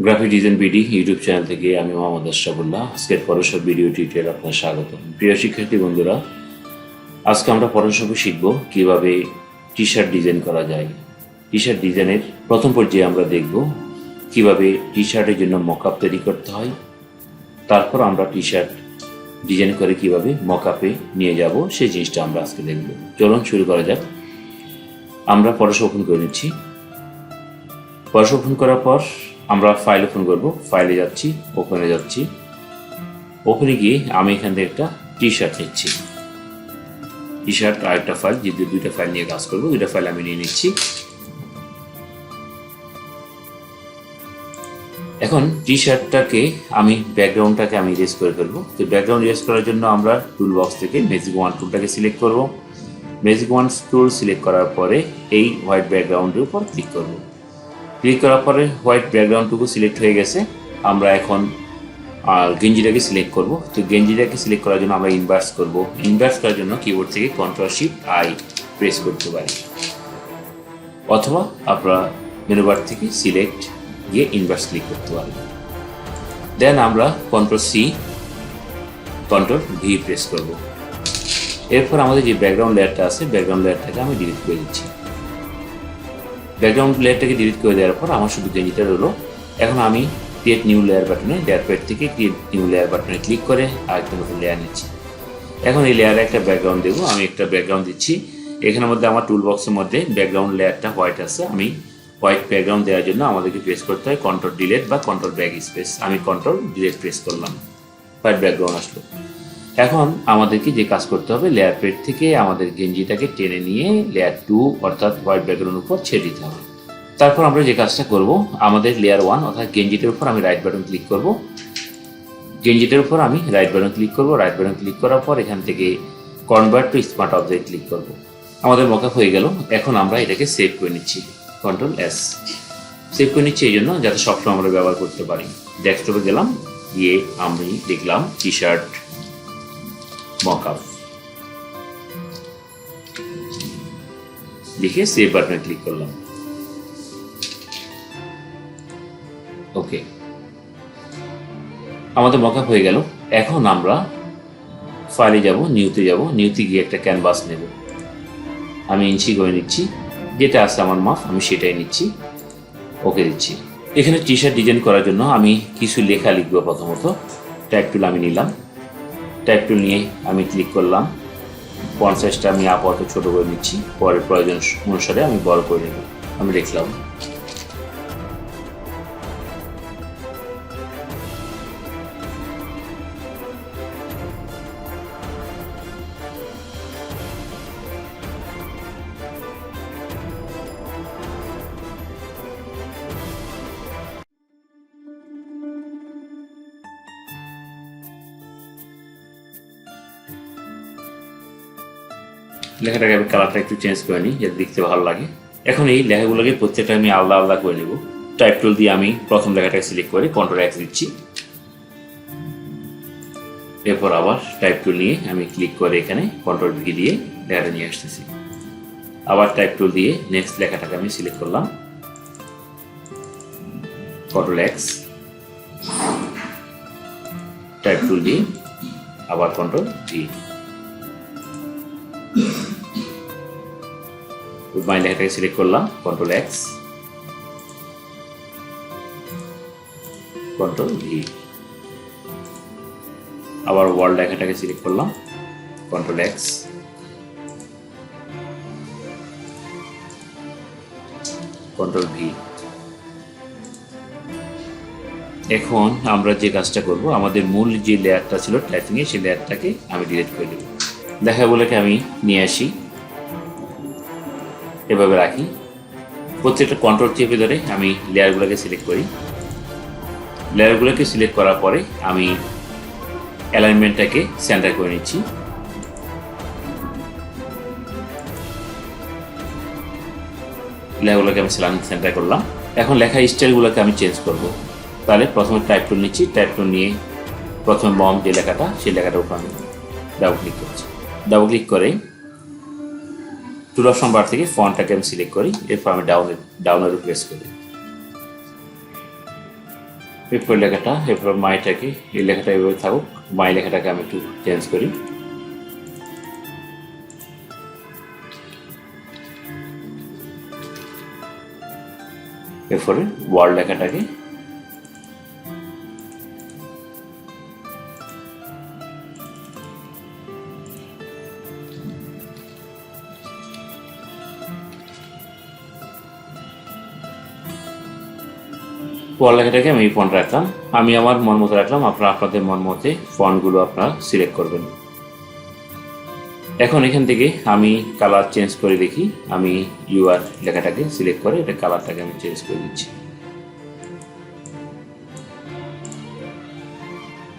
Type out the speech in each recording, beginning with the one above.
Graphic design BD YouTube channel থেকে আমি মোহাম্মদ আশরাফুল্লাহ। আজকের পড়াশোনা ভিডিও টিউটোরিয়াল আপনার স্বাগত। প্রিয় শিক্ষার্থী বন্ধুরা, আজকে আমরা পড়াশোনা শিখব কিভাবে টি শার্ট ডিজাইন করা যায়। টি শার্ট ডিজাইনের প্রথম পর্যায়ে আমরা দেখব কিভাবে টি শার্টের জন্য মকআপ তৈরি করতে হয়। তারপর আমরা টি শার্ট ডিজাইন করে কিভাবে মকআপে নিয়ে যাব সেই জিনিসটা আমরা আজকে দেখব। চলুন শুরু করা যাক। আমরা পড়াশোনা ওপেন করে নিচ্ছি। পড়াশোনা ওপেন করার পর আমরা ফাইল ওপেন করব। ফাইলে যাচ্ছি, ওপেনে যাচ্ছি। ওপেনে গিয়ে আমি এখান থেকে একটা টি শার্ট নিচ্ছি। টি শার্ট আর একটা ফাইল, যেহেতু দুইটা ফাইল নিয়ে কাজ করবো, দুইটা ফাইল আমি নিয়ে নিচ্ছি। এখন টি শার্টটাকে আমি ব্যাকগ্রাউন্ডটাকে আমি ইরেজ করে ফেলবো। তো ব্যাকগ্রাউন্ড ইরেজ করার জন্য আমরা টুল বক্স থেকে ম্যাজিক ওয়ান টুলটাকে সিলেক্ট করব। ম্যাজিক ওয়ান টুল সিলেক্ট করার পরে এই হোয়াইট ব্যাকগ্রাউন্ডের উপর ক্লিক করব। ক্লিক করার পরে হোয়াইট ব্যাকগ্রাউন্ডটুকু সিলেক্ট হয়ে গেছে। আমরা এখন গেঞ্জিটাকে সিলেক্ট করব। তো গেঞ্জিটাকে সিলেক্ট করার জন্য আমরা ইনভার্স করব। ইনভার্স করার জন্য কিবোর্ড থেকে Ctrl+Shift+I প্রেস করতে পারি, অথবা আপনারা মেনু বার থেকে সিলেক্ট গিয়ে ইনভার্স ক্লিক করতে পারি। দেন আমরা Ctrl+C Ctrl+V প্রেস করব। এরপর আমাদের যে ব্যাকগ্রাউন্ড লেয়ারটা আছে, ব্যাকগ্রাউন্ড লেয়ারটাকে আমি ডিলিট করে দিচ্ছি। ব্যাকগ্রাউন্ড লেয়ারটাকে ডিলিট করে দেওয়ার পর আমার শুধু গেঞ্জিটা রইলো। এখন আমি ক্রিয়েট নিউ লেয়ার বাটনে, লেয়ার প্যাড থেকে ক্রিয়েট নিউ লেয়ার বাটনে ক্লিক করে আরেকটা নতুন লেয়ার নিচ্ছি। এখন এই লেয়ারে একটা ব্যাকগ্রাউন্ড দেবো। আমি একটা ব্যাকগ্রাউন্ড দিচ্ছি। এখানের মধ্যে আমার টুল বক্সের মধ্যে ব্যাকগ্রাউন্ড লেয়ারটা হোয়াইট আছে। আমি হোয়াইট ব্যাকগ্রাউন্ড দেওয়ার জন্য আমাদেরকে প্রেস করতে হয় Ctrl+Delete বা Ctrl+Backspace। আমি Ctrl+Delete প্রেস করলাম, হোয়াইট ব্যাকগ্রাউন্ড আসলো। এখন আমাদেরকে যে কাজ করতে হবে, লেয়ার প্যাড থেকে আমাদের গেঞ্জিটাকে টেনে নিয়ে লেয়ার 2 অর্থাৎ হোয়াইট ব্যাকগ্রাউন্ডের উপর ছেড়ে দিতে হবে। তারপর আমরা যে কাজটা করব, আমাদের লেয়ার 1 অর্থাৎ গেঞ্জিটার উপর আমি রাইট বাটন ক্লিক করব। গেঞ্জিটার উপর আমি রাইট বাটন ক্লিক করব। রাইট বাটন ক্লিক করার পর এখান থেকে convert to smart object click করব। আমাদের মকআপ হয়ে গেল। এখন আমরা এটাকে সেভ করে নিচ্ছি, Ctrl+S সেভ করে নিচ্ছি এই জন্য যাতে সবসময় আমরা ব্যবহার করতে পারি। ডেস্কটপে গেলাম, গিয়ে আমি দেখলাম টি শার্ট মকআপ, লিখে সেভ বাটনে ক্লিক করলাম। ওকে, আমাদের মকআপ হয়ে গেল। এখন আমরা ফাইলে যাব, নিউতে যাব। নিউতে গিয়ে একটা ক্যানভাস নেব। আমি ইঞ্চি করে নিচ্ছি, যেটা আছে আমার মাপ আমি সেটাই নিচ্ছি। ওকে দিচ্ছি। এখানে টি শার্ট ডিজাইন করার জন্য আমি কিছু লেখা লিখব। প্রথমত টাইপ টুল আমি নিলাম। টাইপ টুল নিয়ে আমি ক্লিক করলাম। ফন্ট সাইজটা আমি আপাতত ছোট করে নিচ্ছি, পরে প্রয়োজন অনুসারে আমি বড় করে নেব। আমি লিখলাম। লেখাটাকে আমি কালারটা একটু চেঞ্জ করে নিই যাতে দেখতে ভালো লাগে। এখন এই লেখাগুলোকে প্রত্যেকটা আমি আলাদা আলাদা করে নেব। টাইপ টুল দিয়ে আমি প্রথম লেখাটাকে সিলেক্ট করে Ctrl+X দিচ্ছি। এরপর আবার টাইপ টুল নিয়ে আমি ক্লিক করে এখানে Ctrl+V দিয়ে লেখাটা নিয়ে আসতেছি। আবার টাইপ টুল দিয়ে নেক্সট লেখাটাকে আমি সিলেক্ট করলাম, Ctrl+X, টাইপ টুল দিয়ে আবার Ctrl+V। মাই লেখাটাকে সিলেক্ট করলাম, Ctrl+X, Ctrl+V। আবার ওয়ার্ল্ড লেখাটাকে সিলেক্ট করলাম, Ctrl+X, Ctrl+V। এখন আমরা যে কাজটা করব, আমাদের মূল যে লেয়ারটা ছিল টাইপিং এ, সেই লেয়ারটাকে আমি ডিলিট করে দেব। লেখাগুলোকে আমি নিয়ে আসি, এভাবে রাখি। প্রত্যেকটা কন্ট্রোল চেপে ধরে আমি লেয়ারগুলোকে সিলেক্ট করি। লেয়ারগুলোকে সিলেক্ট করার পরে আমি অ্যালাইনমেন্টটাকে সেন্টার করে নিচ্ছি। লেখাগুলোকে আমি সেন্টার করলাম। এখন লেখা স্টাইলগুলোকে আমি চেঞ্জ করব। তাহলে প্রথমে টাইপ টুল নিচ্ছি। টাইপ টুল নিয়ে প্রথমে বম যে লেখাটা, সেই লেখাটার উপর আমি ডাবল ক্লিক করছি। ডাবল ক্লিক করে টুল অপশন বার থেকে ফন্টটাকে আমি সিলেক্ট করি। এরপর আমি ডাউন এরো প্রেস করি। এরপর লেখাটা, এরপর মাইটাকে, এই লেখাটা এভাবে থাকুক, মাই লেখাটাকে আমি একটু চেঞ্জ করি। এরপরে ওয়ার্ল্ড লেখাটাকে লেখাটাকে আমি এই ফন্ট রাখলাম। আমি আমার মন মতো রাখলাম, আপনারা আপনাদের মন মতে ফন্টগুলো আপনারা সিলেক্ট করবেন। এখন এখান থেকে আমি কালার চেঞ্জ করে দেখি। আমি ইউআর লেখাটাকে সিলেক্ট করে এটা কালারটাকে আমি চেঞ্জ করে দিচ্ছি।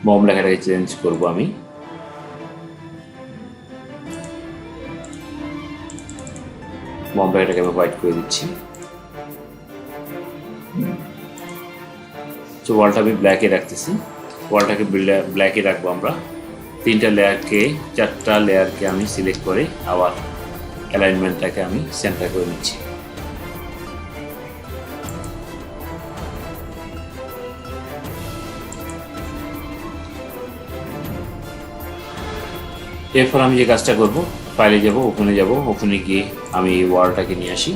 মম লেখাটাকে চেঞ্জ করব আমি। মম লেখাটাকে আমি হোয়াইট করে দিচ্ছি। তো ওয়ালটা আমি ব্ল্যাকে রাখতেছি। ওয়ালটাকে ব্ল্যাকে রাখবো আমরা। 3টা লেয়ারকে, 4টা লেয়ারকে আমি সিলেক্ট করে আবার অ্যালাইনমেন্টটাকে আমি সেন্টার করে নিচ্ছি। এরপর আমি যে কাজটা করব, ফাইলে যাব, ওপেনে যাব, ওপেনে গিয়ে আমি এই ওয়ালটাকে নিয়ে আসি।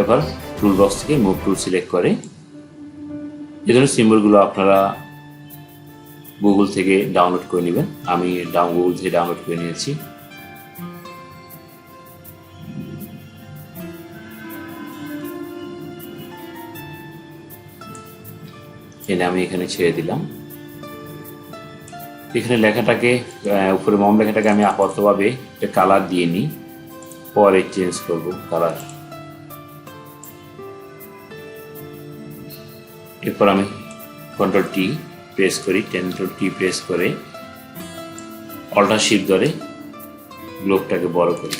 এবার টুল বক্স থেকে মুভ টুল সিলেক্ট করে এই ধরনের সিম্বলগুলো আপনারা গুগল থেকে ডাউনলোড করে নেবেন। আমি গুগল থেকে ডাউনলোড করে নিয়েছি। এনে আমি এখানে ছেড়ে দিলাম। এখানে লেখাটাকে, উপরে মম লেখাটাকে আমি আপাততভাবে কালার দিয়ে নিই, পরে চেঞ্জ করব কালার। এরপর আমি কন্ট্রোল টি প্রেস করি, কন্ট্রোল টি প্রেস করে অল্টার শিফট ধরে গ্লোবটাকে বড় করি।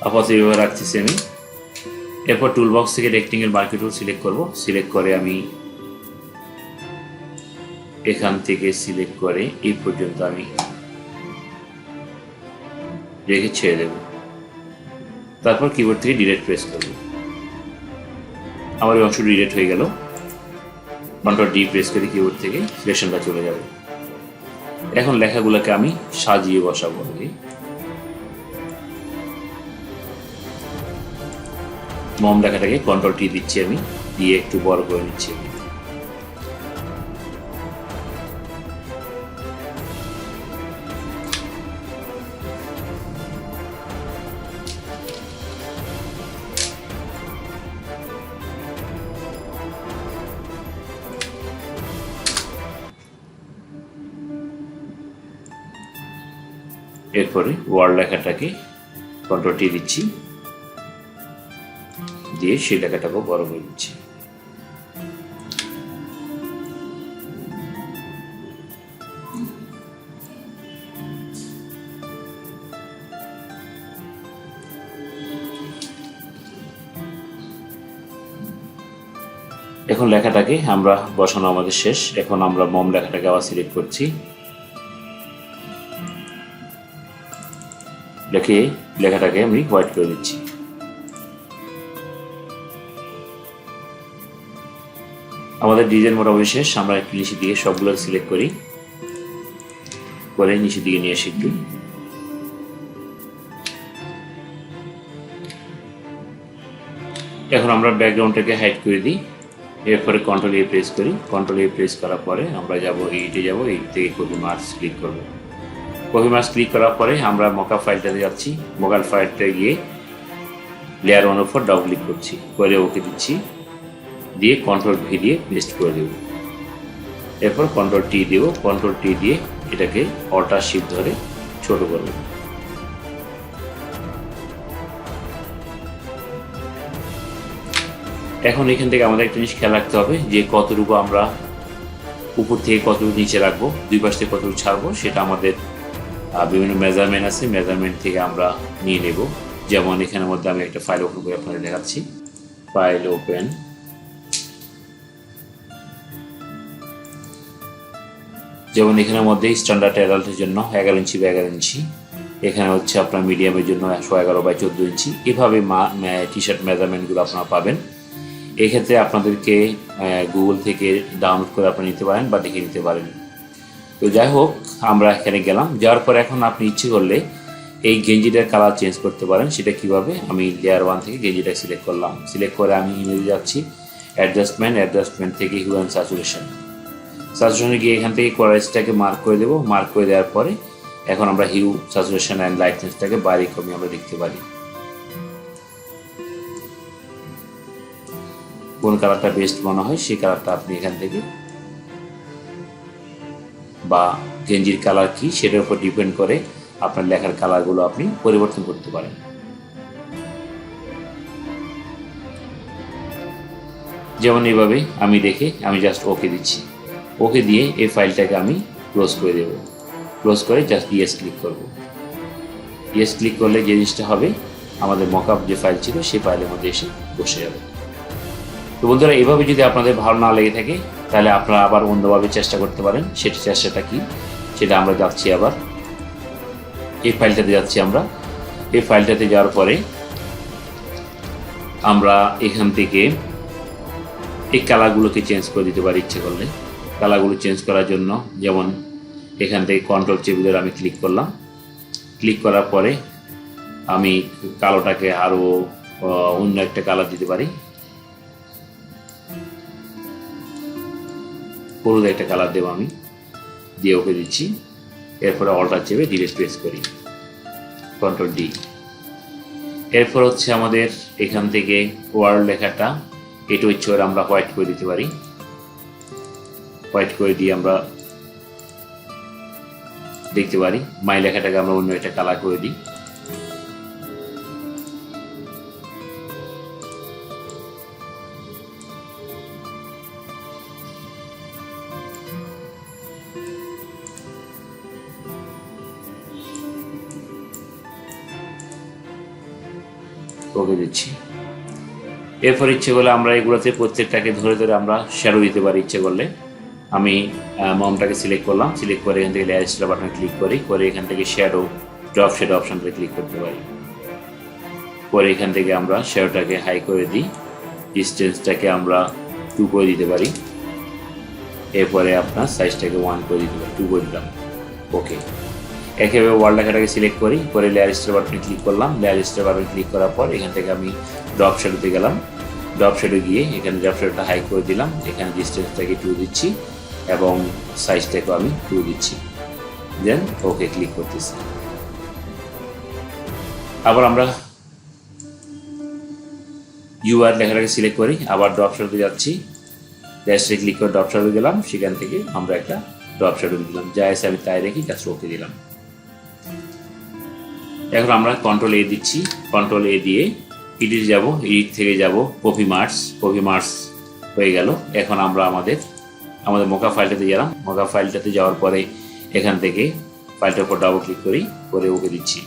আপাতত এইভাবে রাখতেছি আমি। এরপর টুল বক্স থেকে রেক্টেঙ্গেল মার্কি টুল সিলেক্ট করব। সিলেক্ট করে আমি এখান থেকে সিলেক্ট করে এই পর্যন্ত আমি রেখে ছেড়ে দেব। তারপর কিবোর্ড থেকে ডিলিট প্রেস করব। আমার এই অংশ ডিলিট হয়ে গেল। কন্ট্রোল ডি প্রেস করে কিবোর্ড থেকে সিলেকশনটা চলে যাবে। এখন লেখাগুলোকে আমি সাজিয়ে বসাবো। মম লেখাটাকে কন্ট্রোল টি দিচ্ছি আমি, দিয়ে একটু বড় করে নিচ্ছি। এরপরে ওয়ার্ল্ড লেখাটাকে কন্ট্রোল টি দিচ্ছি, দিয়ে সেই লেখাটাকেও বড় করে দিচ্ছি। এখন লেখাটাকে আমরা বসানো আমাদের শেষ। এখন আমরা মম লেখাটাকে আবার সিলেক্ট করছি, লিখে লেখাটাকে আমি হোয়াইট করে দিচ্ছি। আমাদের ডিজাইন মোটামুটি শেষ। আমরা একটু নিচে দিয়ে সবগুলো সিলেক্ট করি, করে নিচে দিকে নিয়ে আসি একটু। এখন আমরা ব্যাকগ্রাউন্ডটাকে হাইড করে দিই। এরপরে কন্ট্রোল এ প্রেস করি। কন্ট্রোল এ প্রেস করার পরে আমরা যাব এইটে, যাব এই থেকে কপি মার্কস ক্লিক করব। কপি মার্কস ক্লিক করার পরে আমরা মকা ফাইলটাতে যাচ্ছি। মকা ফাইলটা গিয়ে লেয়ার 1 উপর ডাবল ক্লিক করছি, করে ওকে দিচ্ছি, দিয়ে কন্ট্রোল ভি দিয়ে পেস্ট করে দেব। এরপর কন্ট্রোল টি দেব। কন্ট্রোল টি দিয়ে এটাকে অল্টার শিফট ধরে ছোট করব। এখন এখান থেকে আমাদের একটা জিনিস খেয়াল রাখতে হবে যে কতটুকু আমরা উপর থেকে কতটুকু নিচে রাখবো, দুই পাশ থেকে কতটুকু ছাড়বো, সেটা আমাদের বিভিন্ন মেজারমেন্ট আছে, মেজারমেন্ট থেকে আমরা নিয়ে নেব। যেমন এখানের মধ্যে আমি একটা ফাইল ওপেন করে আপনাদের দেখাচ্ছি। ফাইল ওপেন, যেমন এখানের মধ্যে স্ট্যান্ডার্ড অ্যাডাল্টের জন্য 11 ইঞ্চি বা 11 ইঞ্চি, এখানে হচ্ছে আপনার মিডিয়ামের জন্য 111/14 ইঞ্চি। এভাবে টি শার্ট মেজারমেন্টগুলো আপনারা পাবেন। এক্ষেত্রে আপনাদেরকে গুগল থেকে ডাউনলোড করে আপনারা নিতে পারেন বা দেখে নিতে পারেন। তো যাই হোক, আমরা এখানে গেলাম, যাওয়ার পর এখন আপনি ইচ্ছে করলে এই গেঞ্জিটার কালার চেঞ্জ করতে পারেন। সেটা কিভাবে, আমি লেয়ার 1 থেকে গেঞ্জিটা সিলেক্ট করলাম। সিলেক্ট করে আমি ইমেজে যাচ্ছি, অ্যাডজাস্টমেন্ট থেকে হিউ অ্যান্ড স্যাচুরেশনে গিয়ে এখান থেকে কোয়ারেজটাকে মার্ক করে দেবো। মার্ক করে দেওয়ার পরে এখন আমরা হিউ, স্যাচুরেশন অ্যান্ড লাইটনেসটাকে বাড়ি কমিয়ে আমরা দেখতে পারি। কোন কালারটা বেস্ট মনে হয় সেই কালারটা আপনি এখান থেকে, বা গেঞ্জির কালার কি সেটার উপর ডিপেন্ড করে আপনার লেখার কালারগুলো আপনি পরিবর্তন করতে পারেন। যেমন এইভাবে আমি দেখে আমি জাস্ট ওকে দিচ্ছি। ওকে দিয়ে এই ফাইলটাকে আমি ক্লোজ করে দেব। ক্লোজ করে জাস্ট ইয়েস ক্লিক করব। ইয়েস ক্লিক করলে যে জিনিসটা হবে, আমাদের মকআপ যে ফাইল ছিল সেই ফাইলের মধ্যে এসে বসে যাবে। তো বন্ধুরা, এইভাবে যদি আপনাদের ভালো না লেগে থাকে তাহলে আপনারা আবার অন্যভাবে চেষ্টা করতে পারেন। চেষ্টাটা কি সেটা আমরা যাচ্ছি, আবার এই ফাইলটাতে যাচ্ছি। আমরা এই ফাইলটাতে যাওয়ার পরে আমরা এখান থেকে এই কালারগুলোকে চেঞ্জ করে দিতে পারি ইচ্ছে করলে। কালারগুলো চেঞ্জ করার জন্য যেমন এখান থেকে কন্ট্রোল চেপে আমি ক্লিক করলাম। ক্লিক করার পরে আমি কালোটাকে আরও অন্য একটা কালার দিতে পারি, হলুদ একটা কালার দেবো আমি, দিয়ে ওকে দিচ্ছি। এরপরে অল্টার চেপে ডিলিট প্রেস করি, কন্ট্রোল ডি। এরপর হচ্ছে আমাদের এখান থেকে ওয়ার্ড লেখাটা এটা ইচ্ছে করে আমরা হোয়াইট করে দিতে পারি। হোয়াইট করে দিয়ে আমরা দেখতে পারি। মাই লেখাটাকে আমরা অন্য একটা কালার করে দিই। ওকে দিচ্ছি। এরপর ইচ্ছে করলে আমরা এগুলোতে প্রত্যেকটাকে ধরে ধরে আমরা শ্যাডো দিতে পারি। ইচ্ছে করলে আমি মমটাকে সিলেক্ট করলাম, সিলেক্ট করে এখান থেকে লেয়ার স্টার বাটন ক্লিক করি, করে এখান থেকে শ্যাডো, ড্রপ শ্যাডো অপশনটা ক্লিক করতে পারি। পরে এখান থেকে আমরা শ্যাডোটাকে হাই করে দিই, ডিস্টেন্সটাকে আমরা 2 করে দিতে পারি। এরপরে আপনার সাইজটাকে 1 করে দিতে পারি, 2 করে দিলাম। ওকে। একইভাবে ওয়ার্ড লেখাটাকে সিলেক্ট করি, করে লেয়ার স্টার বাটনে ক্লিক করলাম। লেয়ার স্টার বাটনে ক্লিক করার পর এখান থেকে আমি ড্রপ শ্যাডোতে গেলাম। ড্রপ শ্যাডো গিয়ে এখানে ড্রপ শ্যাডোটা হাই করে দিলাম। এখানে ডিস্টেন্সটাকে 2 দিচ্ছি এবং সাইজটাকেও আমি 2 দিচ্ছি। দেন ওকে ক্লিক করতেছি। আবার আমরা ইউআর লেখাটাকে সিলেক্ট করি, আবার ড্রপ শ্যাডোতে যাচ্ছি। লেয়ারে ক্লিক করে ড্রপ শ্যাডো গেলাম, সেখান থেকে আমরা একটা ড্রপ শ্যাডো দিলাম। যা আছে আমি তাই রেখে জাস্ট ওকে দিলাম। এখন আমরা কন্ট্রোল এ দিচ্ছি। কন্ট্রোল এ দিয়ে এডিট যাব, এডিট থেকে যাব কপি মার্কস হয়ে গেল। এখন আমরা আমাদের মোকা ফাইলটাতে গেলাম। মোকা ফাইলটাতে যাওয়ার পরে এখান থেকে ফাইলটার উপর ডাবল ক্লিক করি, করে ওকে দিচ্ছি।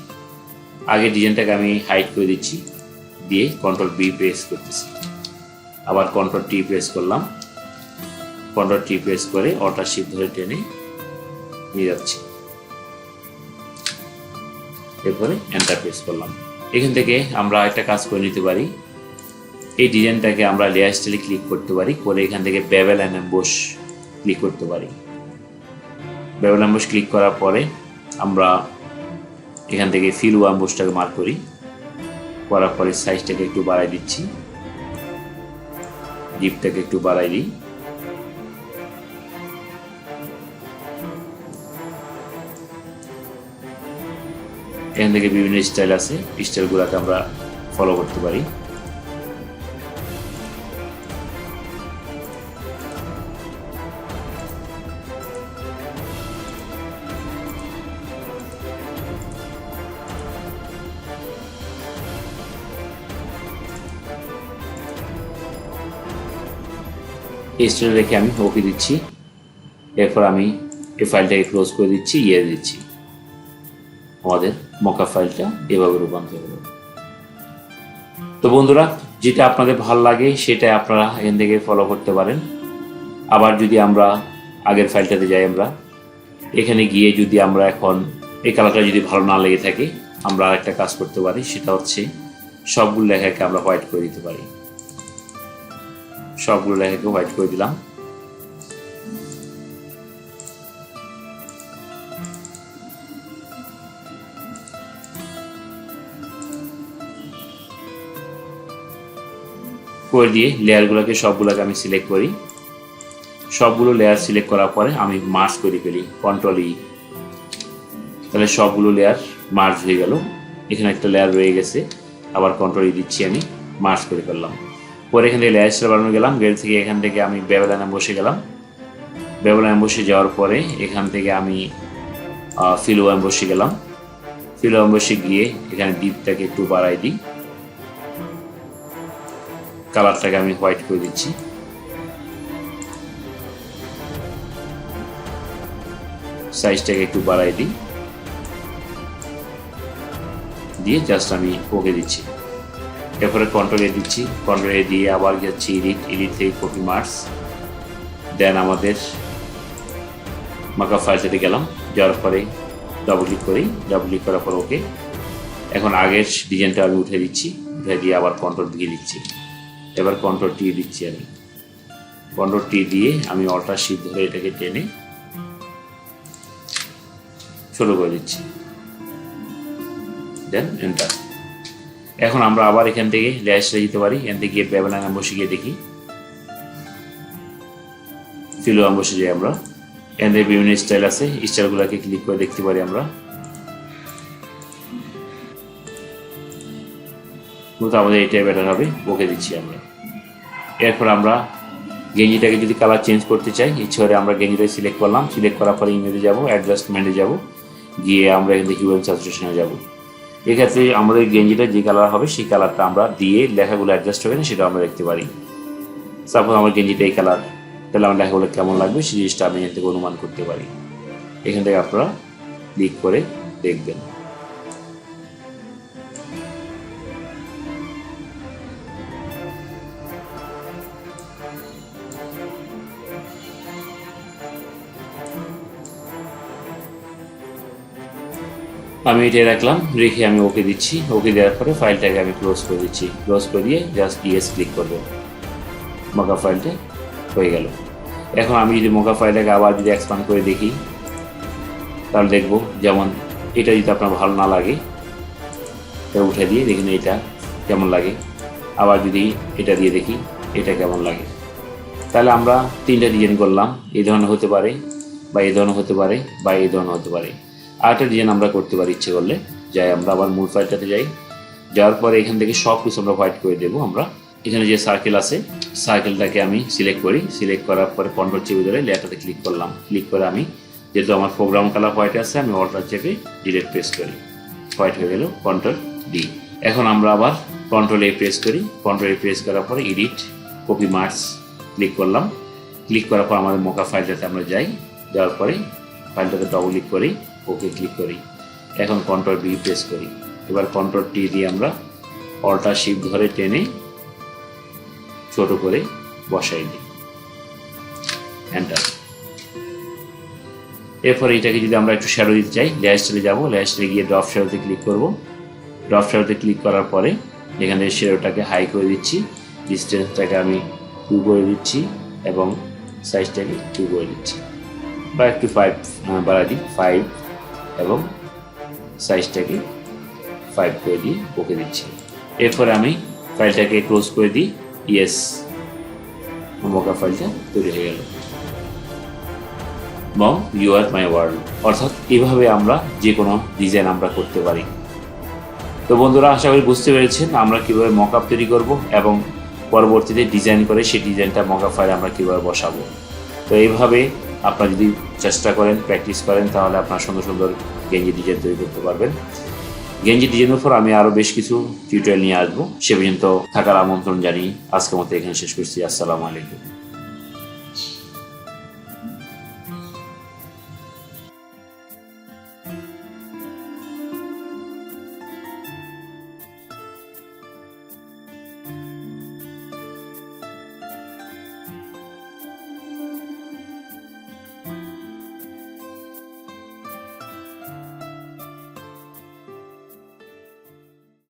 আগে ডিজাইনটাকে আমি হাইড করে দিচ্ছি, দিয়ে কন্ট্রোল বি প্রেস করতেছি। আবার কন্ট্রোল টি প্রেস করলাম। কন্ট্রোল টি প্রেস করে অল্টার শিফট ধরে টেনে নিয়ে যাচ্ছি। এরপরে এন্টার প্রেস করলাম। এখান থেকে আমরা একটা কাজ করে নিতে পারি, এই ডিজাইনটাকে আমরা লেয়ার স্টাইলে ক্লিক করতে পারি, করে এখান থেকে বেভেল অ্যান্ড এমবোস ক্লিক করতে পারি। বেভেল এমবোস ক্লিক করার পরে আমরা এখান থেকে ফিল ও এমবোসটাকে মার্ক করি, করার পরে সাইজটাকে একটু বাড়াই দিচ্ছি, ডিপটাকে একটু বাড়াই দিই। এখান থেকে বিভিন্ন স্টাইল আছে, স্টাইলগুলোকে আমরা ফলো করতে পারি। এই স্টাইল রেখে আমি ওকে দিচ্ছি। এরপর আমি এই ফাইলটাকে ক্লোজ করে দিচ্ছি, দিচ্ছি। আমাদের মকা ফাইলটা এভাবে রূপান্তর হলো। তো বন্ধুরা, যেটা আপনাদের ভালো লাগে সেটা আপনারা এখান থেকে ফলো করতে পারেন। আবার যদি আমরা আগের ফাইলটাতে যাই, আমরা এখানে গিয়ে যদি আমরা এখন এই কালারটা যদি ভালো না লেগে থাকে আমরা আরেকটা কাজ করতে পারি, সেটা হচ্ছে সবগুলো লেখাকে আমরা হোয়াইট করে দিতে পারি। সবগুলো লেখাকে হোয়াইট করে দিলাম। করে দিয়ে লেয়ারগুলোকে সবগুলোকে আমি সিলেক্ট করি। সবগুলো লেয়ার সিলেক্ট করার পরে আমি মার্জ করে ফেলি, কন্ট্রোল ই। তাহলে সবগুলো লেয়ার মার্জ হয়ে গেল। এখানে একটা লেয়ার রয়ে গেছে, আবার কন্ট্রোল ই দিচ্ছি, আমি মার্জ করে ফেললাম। পরে এখান থেকে লেয়ার স্টাইল বানানো গেলাম। গেট থেকে এখান থেকে আমি বেবেলানে বসে গেলাম। বেবেলানে বসে যাওয়ার পরে এখান থেকে আমি ফিল ওয়ান বসে গেলাম। ফিল ওয়ান বসে গিয়ে এখানে ডিপটাকে একটু বাড়াই দিই, কালারটাকে আমি হোয়াইট করে দিচ্ছি। সাইজটাকে একটু বাড়াই দিই, দিয়ে জাস্ট আমি ওকে দিচ্ছি। এরপরে কন্ট্রোল এ দিচ্ছি, কন্ট্রোল এ দিয়ে আবার যাচ্ছি এডিট থেকে কপি মার্কস, দেন আমাদের মার্কআপ ফাইলটাতে গেলাম। যাওয়ার পরে ডাবল ক্লিক করি, ডাবল ক্লিক করার পর ওকে। এখন আগের ডিজাইনটা আমি উঠে দিচ্ছি, উঠে দিয়ে আবার কন্ট্রোল দিয়ে দিচ্ছি। এবার কন্ট্রোল টি দিচ্ছি, আমি কন্ট্রোল টি দিয়ে আমি অল্টার শিফট ধরে এটাকে টেনে ছোট করে দিচ্ছি, দেন এন্টার। এখন আমরা আবার এখান থেকে লেয়ার স্টাইলে যেতে পারি। এখান থেকে বেবেলানে বসে গিয়ে দেখি, ফিল ওয়ান বসে যাই আমরা। এখান থেকে বিভিন্ন স্টাইল আছে, স্টাইলগুলোকে ক্লিক করে দেখতে পারি আমরা। মূলত আমাদের এটাই বেটার হবে, ওকে দিচ্ছি আমরা। এরপর আমরা গেঞ্জিটাকে যদি কালার চেঞ্জ করতে চাই, ইচ্ছে করে আমরা গেঞ্জিটাকে সিলেক্ট করলাম। সিলেক্ট করার পরে ইমেজে যাবো, অ্যাডজাস্টমেন্টে যাব, গিয়ে আমরা এখান থেকে হিউ অ্যান্ড স্যাচুরেশনে যাবো। এক্ষেত্রে আমাদের গেঞ্জিটা যে কালার হবে সেই কালারটা আমরা দিয়ে লেখাগুলো অ্যাডজাস্ট হবে না সেটা আমরা দেখতে পারি। সাপোজ আমার গেঞ্জিটা এই কালার, তাহলে আমার লেখাগুলো কেমন লাগবে সেই জিনিসটা আমি এখান থেকে অনুমান করতে পারি। এখান থেকে আপনারা ক্লিক করে দেখবেন। আমি এটা রাখলাম, রেখে আমি ওকে দিচ্ছি। ওকে দেওয়ার পরে ফাইলটাকে আমি ক্লোজ করে দিচ্ছি। ক্লোজ করে দিয়ে জাস্ট ইয়েস ক্লিক করবো, মকআপ ফাইলটা হয়ে গেল। এখন আমি যদি মকআপ ফাইলটাকে আবার যদি এক্সপান্ড করে দেখি, তাহলে দেখবো যেমন এটা যদি আপনার ভালো না লাগে এটা উঠে দিয়ে দেখুন এটা কেমন লাগে। আবার যদি এটা দিয়ে দেখি এটা কেমন লাগে। তাহলে আমরা তিনটা ডিজাইন করলাম, এই ধরনের হতে পারে, বা এই ধরনের হতে পারে, বা এই ধরনের হতে পারে। আরেকটা ডিজাইন আমরা করতে পারি ইচ্ছে করলে। যাই আমরা আবার মূল ফাইলটাতে যাই, যাওয়ার পরে এখান থেকে সব কিছু আমরা হোয়াইট করে দেবো। আমরা এখানে যে সার্কেল আছে, সার্কেলটাকে আমি সিলেক্ট করি। সিলেক্ট করার পরে কন্ট্রোল চেপে ধরে লেয়ারটাতে ক্লিক করলাম। ক্লিক করে আমি যেহেতু আমার প্রোগ্রাম কালার হোয়াইট আছে, আমি অল্টার চেপে ডিলিট প্রেস করি, হোয়াইট হয়ে গেল, কন্ট্রোল ডি। এখন আমরা আবার কন্ট্রোল এ প্রেস করি। কন্ট্রোল এ প্রেস করার পরে এডিট কপি মার্কস ক্লিক করলাম। ক্লিক করার পর আমাদের মকআপ ফাইলটাতে আমরা যাই, যাওয়ার পরে ফাইলটাতে ডবল ক্লিক করি, ওকে ক্লিক করি। এখন কন্ট্রোল বি প্রেস করি। এবার কন্ট্রোল টি দিয়ে আমরা অল্টার শিফট ধরে টেনে ছোট করে বসাই দিই, এন্টার। এরপরে এটাকে যদি আমরা একটু শ্যাডো দিতে চাই, লেয়ার স্টাইলে যাবো। লেয়ার স্টাইলে গিয়ে ড্রপ শ্যাডোতে ক্লিক করব। ড্রপ শ্যাডোতে ক্লিক করার পরে এখানে শ্যাডোটাকে হাই করে দিচ্ছি, ডিস্টেন্সটাকে আমি 2 করে দিচ্ছি এবং সাইজটাকে 2 করে দিচ্ছি, বা একটু 5 বাড়া দিই, 5, এবং সাইজটাকে 5 করে দিয়ে ওকে দিচ্ছি। এরপরে আমি ফাইলটাকে ক্লোজ করে দিই, ইয়েস, মকআপ ফাইলটা তৈরি হয়ে গেল। এবং ইউ আর মাই ওয়ার্ল্ড, অর্থাৎ এভাবে আমরা যে কোনো ডিজাইন আমরা করতে পারি। তো বন্ধুরা, আশা করি বুঝতে পেরেছেন আমরা কীভাবে মকআপ তৈরি করব এবং পরবর্তীতে ডিজাইন করে সেই ডিজাইনটা মকআপ ফাইলে আমরা কীভাবে বসাবো। তো এইভাবে আপনারা যদি চেষ্টা করেন, প্র্যাকটিস করেন, তাহলে আপনার সুন্দর সুন্দর গেঞ্জি ডিজাইন তৈরি করতে পারবেন। গেঞ্জি ডিজাইনের উপর আমি আরও বেশ কিছু টিউটোরিয়াল নিয়ে আসবো। সে পর্যন্ত থাকার আমন্ত্রণ জানিয়ে আজকের মতো এখানে শেষ করছি। আসসালামু আলাইকুম।